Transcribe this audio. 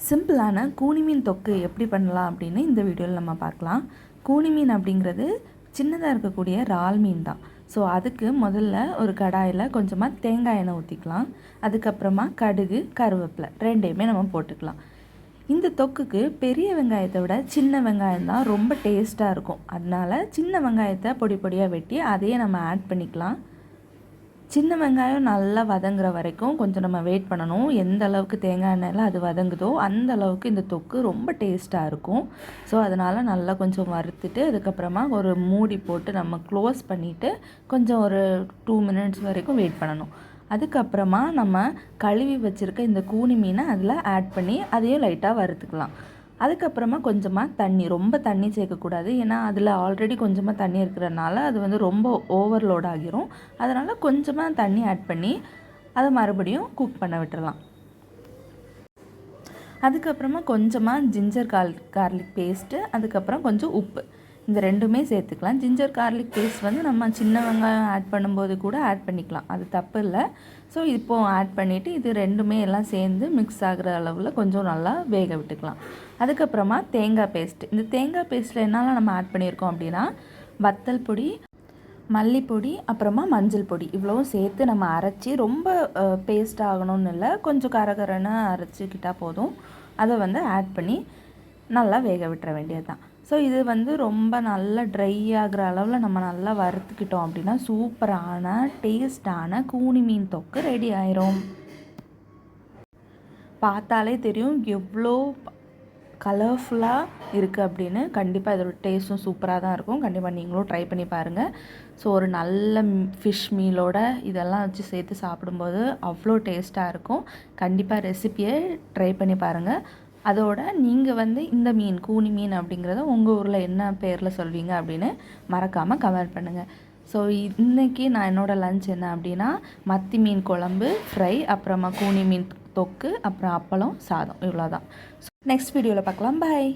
சிம்பிளான கூனி மீன் தொக்கு எப்படி பண்ணலாம் அப்படின்னு இந்த வீடியோவில் நம்ம பார்க்கலாம். கூனி மீன் அப்படிங்கிறது சின்னதாக இருக்கக்கூடிய இறால் மீன் தான். ஸோ அதுக்கு முதல்ல ஒரு கடாயில் கொஞ்சமாக தேங்காய் எண்ணெய் ஊற்றிக்கலாம். அதுக்கப்புறமா கடுகு, கருவேப்பிலை ரெண்டையுமே நம்ம போட்டுக்கலாம். இந்த தொக்குக்கு பெரிய வெங்காயத்தை விட சின்ன வெங்காயம் தான் ரொம்ப டேஸ்ட்டாக இருக்கும். அதனால் சின்ன வெங்காயத்தை பொடி பொடியாக வெட்டி அதையே நம்ம ஆட் பண்ணிக்கலாம். சின்ன வெங்காயம் நல்லா வதங்குற வரைக்கும் கொஞ்சம் நம்ம வெயிட் பண்ணணும். எந்த அளவுக்கு தேங்காய் எண்ணெயில் அது வதங்குதோ அந்த அளவுக்கு இந்த தொக்கு ரொம்ப டேஸ்ட்டாக இருக்கும். ஸோ அதனால் நல்லா கொஞ்சம் வறுத்துட்டு அதுக்கப்புறமா ஒரு மூடி போட்டு நம்ம க்ளோஸ் பண்ணிவிட்டு கொஞ்சம் ஒரு 2 மினிட்ஸ் வரைக்கும் வெயிட் பண்ணணும். அதுக்கப்புறமா நம்ம கழுவி வச்சுருக்க இந்த கூனி மீனை அதில் ஆட் பண்ணி அதையும் லைட்டாக வறுத்துக்கலாம். அதுக்கப்புறமா கொஞ்சமாக தண்ணி, ரொம்ப தண்ணி சேர்க்கக்கூடாது. ஏன்னா அதில் ஆல்ரெடி கொஞ்சமாக தண்ணி இருக்கிறனால அது ரொம்ப ஓவர்லோட் ஆகிரும். அதனால் கொஞ்சமாக தண்ணி ஆட் பண்ணி அதை மறுபடியும் குக் பண்ண விட்டுறலாம். அதுக்கப்புறமா கொஞ்சமாக ஜிஞ்சர் கார்லிக் பேஸ்ட்டு, அதுக்கப்புறம் கொஞ்சம் உப்பு, இந்த ரெண்டுமே சேர்த்துக்கலாம். ஜிஞ்சர் கார்லிக் பேஸ்ட் நம்ம சின்ன வெங்காயம் ஆட் பண்ணும்போது கூட ஆட் பண்ணிக்கலாம், அது தப்பு இல்லை. ஸோ இப்போது ஆட் பண்ணிவிட்டு இது ரெண்டுமே எல்லாம் சேர்ந்து மிக்ஸ் ஆகிற அளவில் கொஞ்சம் நல்லா வேக விட்டுக்கலாம். அதுக்கப்புறமா தேங்காய் பேஸ்ட்டு, இந்த தேங்காய் பேஸ்ட்டில் என்னெல்லாம் நம்ம ஆட் பண்ணியிருக்கோம் அப்படின்னா வத்தல் பொடி, மல்லிப்பொடி, அப்புறமா மஞ்சள் பொடி இவ்வளவும் சேர்த்து நம்ம அரைச்சி ரொம்ப பேஸ்ட் ஆகணும்னு இல்லை, கொஞ்சம் கரகரன்னு அரைச்சிக்கிட்டால் போதும். அதை ஆட் பண்ணி நல்லா வேக விட்டுற வேண்டியது தான். ஸோ இது ரொம்ப நல்லா ட்ரை ஆகிற அளவில் நம்ம நல்லா வறுத்துக்கிட்டோம் அப்படின்னா சூப்பரான டேஸ்டான கூனி மீன் தொக்கு ரெடி ஆயிரும். பார்த்தாலே தெரியும் எவ்வளோ கலர்ஃபுல்லாக இருக்குது அப்படின்னு. கண்டிப்பாக இதோட டேஸ்ட்டும் சூப்பராக தான் இருக்கும். கண்டிப்பாக நீங்களும் ட்ரை பண்ணி பாருங்கள். ஸோ ஒரு நல்ல ஃபிஷ் மீலோட இதெல்லாம் வச்சு சேர்த்து சாப்பிடும்போது அவ்வளோ டேஸ்ட்டாக இருக்கும். கண்டிப்பாக ரெசிப்பியை ட்ரை பண்ணி பாருங்கள். அதோட நீங்கள் இந்த மீன் கூனி மீன் அப்படிங்கிறத உங்கள் ஊரில் என்ன பேரில் சொல்வீங்க அப்படின்னு மறக்காமல் கமெண்ட் பண்ணுங்கள். ஸோ இன்றைக்கி நான் என்னோடய லஞ்ச் என்ன அப்படின்னா மத்தி மீன் குழம்பு, ஃப்ரை, அப்புறமா கூனி மீன் தொக்கு, அப்புறம் அப்பளம், சாதம், இவ்வளோ தான். ஸோ நெக்ஸ்ட் வீடியோவில் பார்க்கலாம். பாய்.